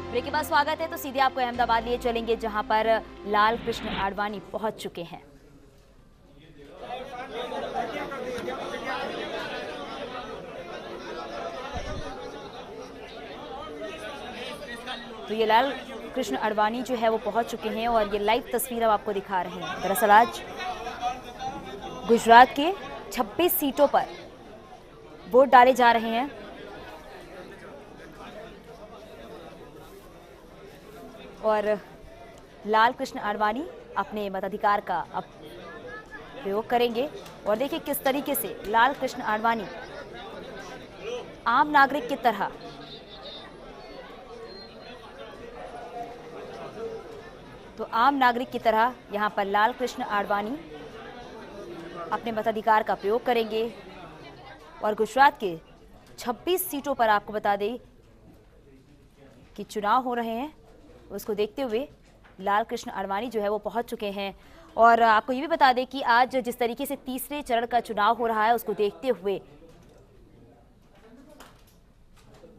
Break के बाद स्वागत है। तो सीधे आपको अहमदाबाद लिए चलेंगे, जहां पर लाल कृष्ण आडवाणी पहुंच चुके हैं। तो ये लाल कृष्ण आडवाणी जो है वो पहुंच चुके हैं और ये लाइव तस्वीर अब आपको दिखा रहे हैं। दरअसल आज गुजरात के 26 सीटों पर वोट डाले जा रहे हैं और लाल कृष्ण आडवाणी अपने मताधिकार का अब प्रयोग करेंगे। और देखिए किस तरीके से लाल कृष्ण आडवाणी आम नागरिक की तरह यहां पर लाल कृष्ण आडवाणी अपने मताधिकार का प्रयोग करेंगे। और गुजरात के 26 सीटों पर आपको बता दें कि चुनाव हो रहे हैं, उसको देखते हुए लाल कृष्ण आडवाणी जो है वो पहुंच चुके हैं। और आपको ये भी बता दें कि आज जिस तरीके से तीसरे चरण का चुनाव हो रहा है, उसको देखते हुए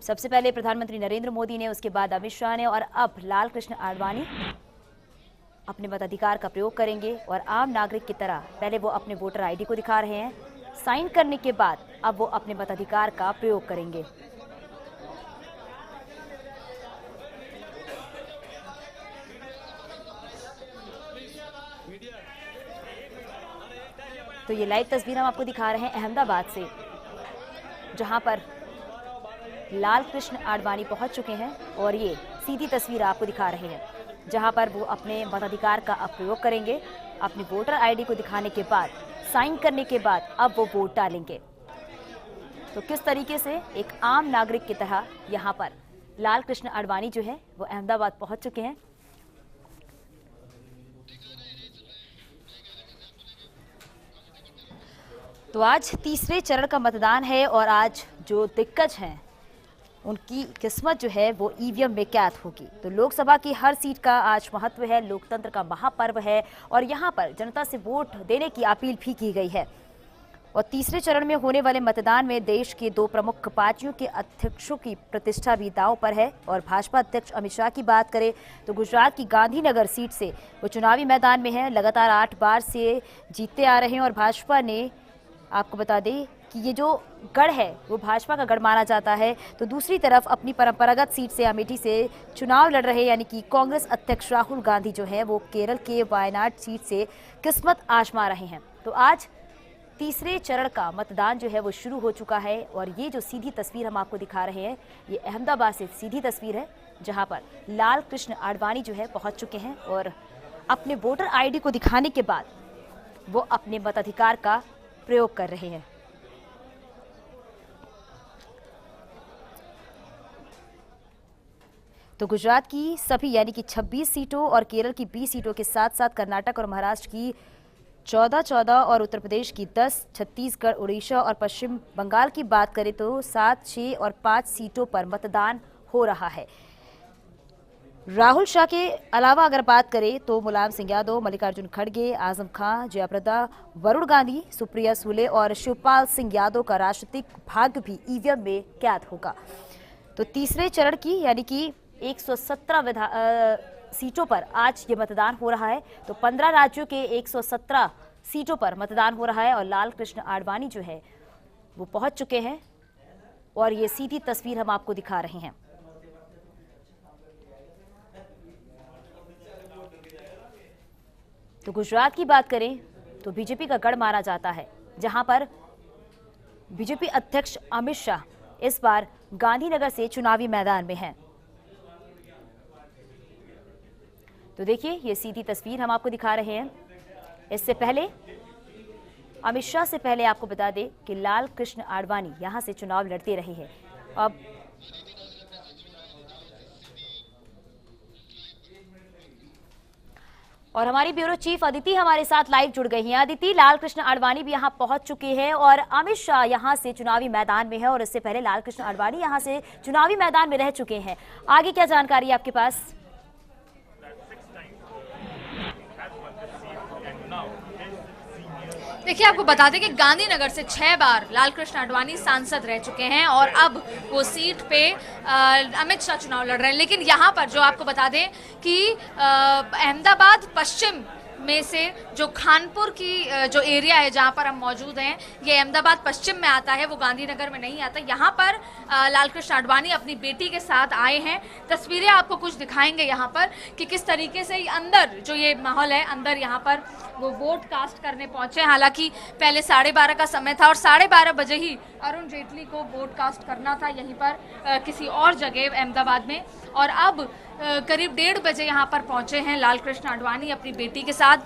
सबसे पहले प्रधानमंत्री नरेंद्र मोदी ने, उसके बाद अमित शाह ने और अब लाल कृष्ण आडवाणी अपने मताधिकार का प्रयोग करेंगे। और आम नागरिक की तरह पहले वो अपने वोटर आईडी को दिखा रहे हैं, साइन करने के बाद अब वो अपने मताधिकार का प्रयोग करेंगे। तो ये लाइव तस्वीर हम आपको दिखा रहे हैं अहमदाबाद से, जहां पर लाल कृष्ण आडवाणी पहुंच चुके हैं। और ये सीधी तस्वीर आपको दिखा रहे हैं, जहां पर वो अपने मताधिकार का अब प्रयोग करेंगे। अपनी वोटर आईडी को दिखाने के बाद, साइन करने के बाद अब वो वोट डालेंगे। तो किस तरीके से एक आम नागरिक की तरह यहां पर लाल कृष्ण आडवाणी जो है वो अहमदाबाद पहुंच चुके हैं। तो आज तीसरे चरण का मतदान है और आज जो दिग्गज हैं उनकी किस्मत जो है वो ईवीएम में कैद होगी। तो लोकसभा की हर सीट का आज महत्व है, लोकतंत्र का महापर्व है और यहाँ पर जनता से वोट देने की अपील भी की गई है। और तीसरे चरण में होने वाले मतदान में देश के दो प्रमुख पार्टियों के अध्यक्षों की प्रतिष्ठा भी दांव पर है। और भाजपा अध्यक्ष अमित शाह की बात करें तो गुजरात की गांधीनगर सीट से वो चुनावी मैदान में है, लगातार 8 बार से जीतते आ रहे हैं। और भाजपा ने, आपको बता दें कि ये जो गढ़ है वो भाजपा का गढ़ माना जाता है। तो दूसरी तरफ अपनी परंपरागत सीट से अमेठी से चुनाव लड़ रहे यानी कि कांग्रेस अध्यक्ष राहुल गांधी जो है वो केरल के वायनाड सीट से किस्मत आजमा रहे हैं। तो आज तीसरे चरण का मतदान जो है वो शुरू हो चुका है। और ये जो सीधी तस्वीर हम आपको दिखा रहे हैं, ये अहमदाबाद से सीधी तस्वीर है, जहाँ पर लाल कृष्ण आडवाणी जो है पहुँच चुके हैं और अपने वोटर ID को दिखाने के बाद वो अपने मताधिकार का प्रयोग कर रहे हैं। तो गुजरात की सभी यानी कि 26 सीटों और केरल की 20 सीटों के साथ साथ कर्नाटक और महाराष्ट्र की 14 और उत्तर प्रदेश की 10, छत्तीसगढ़, उड़ीसा और पश्चिम बंगाल की बात करें तो 7, 6 और 5 सीटों पर मतदान हो रहा है। राहुल शाह के अलावा अगर बात करें तो मुलायम सिंह यादव, मल्लिकार्जुन खड़गे, आजम खां, जयाप्रदा, वरुण गांधी, सुप्रिया सुले और शिवपाल सिंह यादव का राजनीतिक भाग्य भी ईवीएम में कैद होगा। तो तीसरे चरण की यानी कि 117 सीटों पर आज ये मतदान हो रहा है। तो 15 राज्यों के 117 सीटों पर मतदान हो रहा है और लाल कृष्ण आडवाणी जो है वो पहुंच चुके हैं और ये सीधी तस्वीर हम आपको दिखा रहे हैं। तो गुजरात की बात करें तो बीजेपी का गढ़ माना जाता है, जहां पर बीजेपी अध्यक्ष अमित शाह इस बार गांधीनगर से चुनावी मैदान में हैं। तो देखिए ये सीधी तस्वीर हम आपको दिखा रहे हैं। इससे पहले अमित शाह से पहले आपको बता दें कि लाल कृष्ण आडवाणी यहां से चुनाव लड़ते रहे हैं। अब और हमारी ब्यूरो चीफ अदिति हमारे साथ लाइव जुड़ गई हैं। अदिति, लाल कृष्ण आडवाणी भी यहां पहुंच चुके हैं और अमित शाह यहां से चुनावी मैदान में है और इससे पहले लाल कृष्ण आडवाणी यहां से चुनावी मैदान में रह चुके हैं। आगे क्या जानकारी है आपके पास? देखिए, आपको बता दें कि गांधीनगर से 6 बार लालकृष्ण आडवाणी सांसद रह चुके हैं और अब वो सीट पे अमित शाह चुनाव लड़ रहे हैं। लेकिन यहाँ पर जो आपको बता दें कि अहमदाबाद पश्चिम में से जो खानपुर की जो एरिया है जहाँ पर हम मौजूद हैं, ये अहमदाबाद पश्चिम में आता है, वो गांधीनगर में नहीं आता। यहाँ पर लालकृष्ण आडवाणी अपनी बेटी के साथ आए हैं। तस्वीरें आपको कुछ दिखाएंगे यहाँ पर कि किस तरीके से अंदर जो ये माहौल है, अंदर यहाँ पर वो वोट कास्ट करने पहुंचे। हालांकि पहले 12:30 का समय था और 12:30 बजे ही अरुण जेटली को वोट कास्ट करना था यहीं पर किसी और जगह अहमदाबाद में, और अब करीब 1:30 बजे यहाँ पर पहुंचे हैं लालकृष्ण आडवाणी अपनी बेटी के साथ।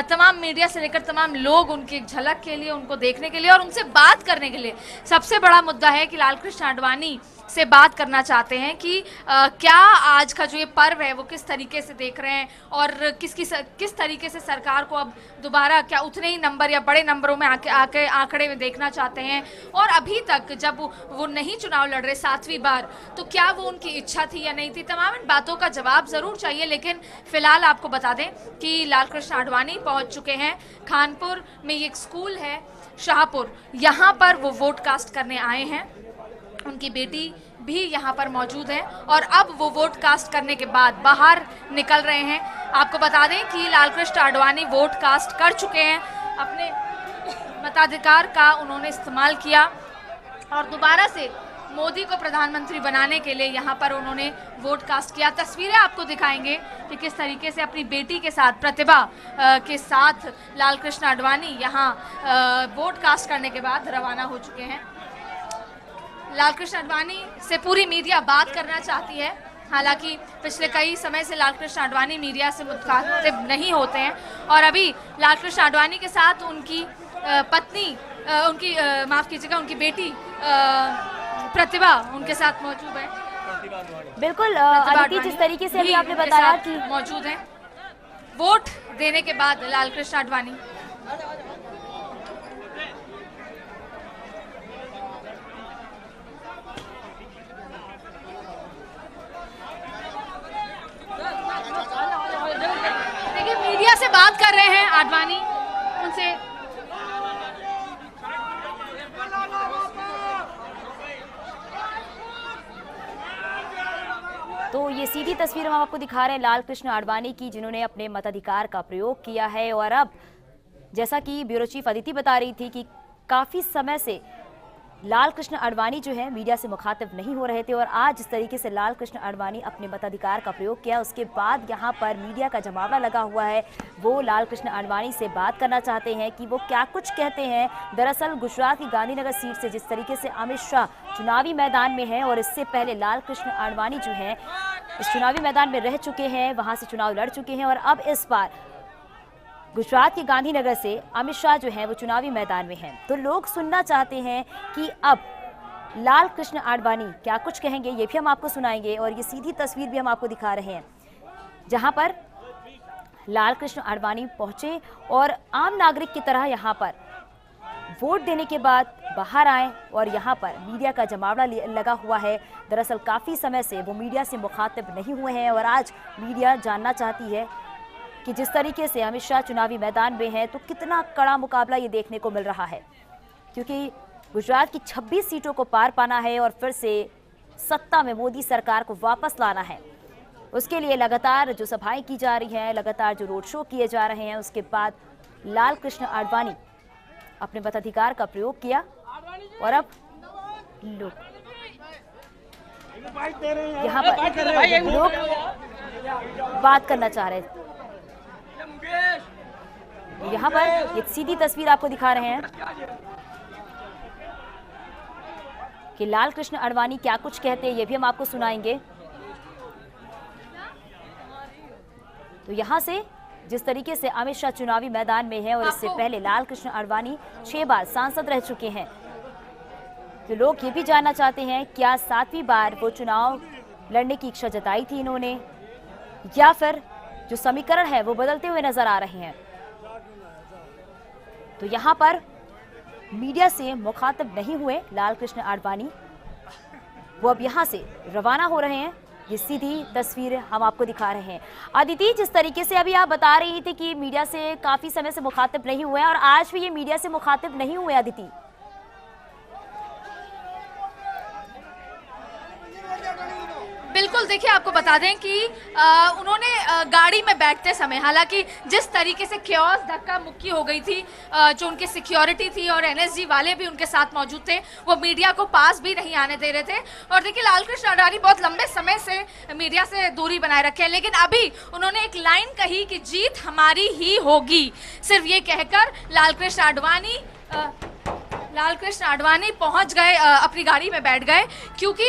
तमाम मीडिया से लेकर तमाम लोग उनकी झलक के लिए, उनको देखने के लिए और उनसे बात करने के लिए। सबसे बड़ा मुद्दा है कि लालकृष्ण आडवाणी से बात करना चाहते हैं कि क्या आज का जो ये पर्व है वो किस तरीके से देख रहे हैं और किस तरीके से सरकार को अब दोबारा क्या उतने ही नंबर या बड़े नंबरों में आके आंकड़े में देखना चाहते हैं। और अभी तक जब वो नहीं चुनाव लड़ रहे 7वीं बार, तो क्या वो उनकी इच्छा थी या नहीं थी, तमाम इन बातों का जवाब जरूर चाहिए। लेकिन फिलहाल आपको बता दें कि लालकृष्ण आडवाणी पहुंच चुके हैं खानपुर में, एक स्कूल है शाहपुर, यहाँ पर वो वोट कास्ट करने आए हैं। उनकी बेटी भी यहाँ पर मौजूद है और अब वो वोट कास्ट करने के बाद बाहर निकल रहे हैं। आपको बता दें कि लालकृष्ण आडवाणी वोट कास्ट कर चुके हैं, अपने मताधिकार का उन्होंने इस्तेमाल किया और दोबारा से मोदी को प्रधानमंत्री बनाने के लिए यहाँ पर उन्होंने वोट कास्ट किया। तस्वीरें आपको दिखाएंगे कि किस तरीके से अपनी बेटी के साथ, प्रतिभा के साथ लालकृष्ण आडवाणी यहाँ वोट कास्ट करने के बाद रवाना हो चुके हैं। लालकृष्ण आडवाणी से पूरी मीडिया बात करना चाहती है। हालांकि पिछले कई समय से लालकृष्ण आडवाणी मीडिया से मुखातिब नहीं होते हैं और अभी लालकृष्ण आडवाणी के साथ उनकी पत्नी, उनकी माफ कीजिएगा, उनकी बेटी प्रतिभा उनके साथ मौजूद है। बिल्कुल अदिति, जिस तरीके से अभी आपने बताया कि मौजूद है वोट देने के बाद लालकृष्ण आडवाणी। देखिए, मीडिया से बात कर रहे हैं आडवाणी, उनसे तो ये सीधी तस्वीर हम आपको दिखा रहे हैं लालकृष्ण आडवाणी की, जिन्होंने अपने मताधिकार का प्रयोग किया है। और अब जैसा कि ब्यूरो चीफ अदिति बता रही थी कि काफी समय से लालकृष्ण आडवाणी जो है मीडिया से मुखातिब नहीं हो रहे थे और आज जिस तरीके से लालकृष्ण आडवाणी अपने मताधिकार का प्रयोग किया, उसके बाद यहाँ पर मीडिया का जमावड़ा लगा हुआ है। वो लालकृष्ण आडवाणी से बात करना चाहते हैं कि वो क्या कुछ कहते हैं। दरअसल गुजरात की गांधीनगर सीट से जिस तरीके से अमित शाह चुनावी मैदान में है और इससे पहले लालकृष्ण आडवाणी जो है इस चुनावी मैदान में रह चुके हैं, वहां से चुनाव लड़ चुके हैं और अब इस बार गुजरात के गांधीनगर से अमित शाह जो है वो चुनावी मैदान में हैं। तो लोग सुनना चाहते हैं कि अब लालकृष्ण आडवाणी क्या कुछ कहेंगे, ये भी हम आपको सुनाएंगे। और ये सीधी तस्वीर भी हम आपको दिखा रहे हैं जहां पर लालकृष्ण आडवाणी पहुंचे और आम नागरिक की तरह यहां पर वोट देने के बाद बाहर आए और यहाँ पर मीडिया का जमावड़ा लगा हुआ है। दरअसल काफ़ी समय से वो मीडिया से मुखातिब नहीं हुए हैं और आज मीडिया जानना चाहती है कि जिस तरीके से अमित शाह चुनावी मैदान में है तो कितना कड़ा मुकाबला ये देखने को मिल रहा है, क्योंकि गुजरात की 26 सीटों को पार पाना है और फिर से सत्ता में मोदी सरकार को वापस लाना है। उसके लिए लगातार जो सभाएं की जा रही हैं, लगातार जो रोड शो किए जा रहे हैं, उसके बाद लालकृष्ण आडवाणी अपने मताधिकार का प्रयोग किया और अब लोग यहाँ पर लोग बात करना चाह रहे हैं। यहाँ पर एक सीधी तस्वीर आपको दिखा रहे हैं कि लालकृष्ण आडवाणी क्या कुछ कहते हैं, ये भी हम आपको सुनाएंगे। तो यहाँ से जिस तरीके से अमित शाह चुनावी मैदान में है और इससे पहले लालकृष्ण आडवाणी 6 बार सांसद रह चुके हैं, तो लोग ये भी जानना चाहते हैं क्या 7वीं बार वो चुनाव लड़ने की इच्छा जताई थी इन्होंने, या फिर जो समीकरण है वो बदलते हुए नजर आ रहे हैं। तो यहाँ पर मीडिया से मुखातिब नहीं हुए लालकृष्ण आडवाणी, वो अब यहाँ से रवाना हो रहे हैं ये सीधी तस्वीर हम आपको दिखा रहे हैं। अदिति, जिस तरीके से अभी आप बता रही थी कि मीडिया से काफी समय से मुखातिब नहीं हुए हैं और आज भी ये मीडिया से मुखातिब नहीं हुए, अदिति। बिल्कुल, देखिए आपको बता दें कि उन्होंने गाड़ी में बैठते समय, हालांकि जिस तरीके से क्योस धक्का मुक्की हो गई थी, जो उनकी सिक्योरिटी थी और एनएसजी वाले भी उनके साथ मौजूद थे, वो मीडिया को पास भी नहीं आने दे रहे थे। और देखिए लालकृष्ण आडवाणी बहुत लंबे समय से मीडिया से दूरी बनाए रखे हैं, लेकिन अभी उन्होंने एक लाइन कही कि जीत हमारी ही होगी। सिर्फ ये कहकर लालकृष्ण आडवाणी पहुंच गए, अपनी गाड़ी में बैठ गए, क्योंकि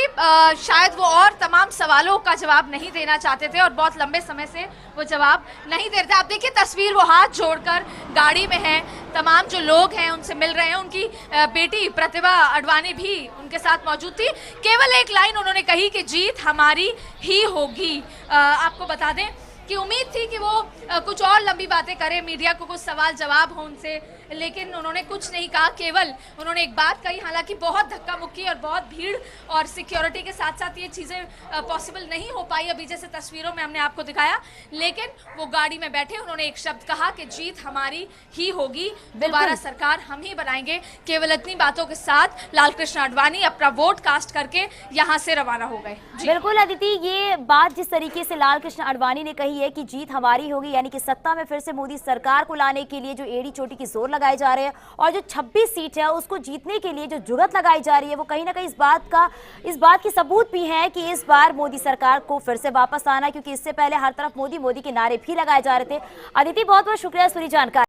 शायद वो और तमाम सवालों का जवाब नहीं देना चाहते थे और बहुत लंबे समय से वो जवाब नहीं दे रहे थे। आप देखिए तस्वीर, वो हाथ जोड़कर गाड़ी में हैं, तमाम जो लोग हैं उनसे मिल रहे हैं। उनकी बेटी प्रतिभा आडवाणी भी उनके साथ मौजूद थी। केवल एक लाइन उन्होंने कही कि जीत हमारी ही होगी। आपको बता दें कि उम्मीद थी कि वो कुछ और लंबी बातें करें, मीडिया को कुछ सवाल जवाब हो उनसे, लेकिन उन्होंने कुछ नहीं कहा। केवल उन्होंने एक बात कही, हालांकि बहुत धक्का मुक्की और बहुत भीड़ और सिक्योरिटी के साथ साथ ये चीज़ें पॉसिबल नहीं हो पाई अभी जैसे तस्वीरों में हमने आपको दिखाया, लेकिन वो गाड़ी में बैठे उन्होंने एक शब्द कहा कि जीत हमारी ही होगी, दोबारा सरकार हम ही बनाएंगे। केवल इतनी बातों के साथ लालकृष्ण आडवाणी अपना वोट कास्ट करके यहाँ से रवाना हो गए। बिल्कुल अदिति, ये बात जिस तरीके से लालकृष्ण आडवाणी ने कही है कि जीत हमारी होगी, यानी कि सत्ता में फिर से मोदी सरकार को लाने के लिए जो एड़ी चोटी की जोर लगाए जा रहे हैं और जो 26 सीट है उसको जीतने के लिए जो जुगत लगाई जा रही है, वो कहीं ना कहीं इस बात की सबूत भी है कि इस बार मोदी सरकार को फिर से वापस आना, क्योंकि इससे पहले हर तरफ मोदी मोदी के नारे भी लगाए जा रहे थे। अदिति, बहुत बहुत शुक्रिया इस पूरी जानकारी।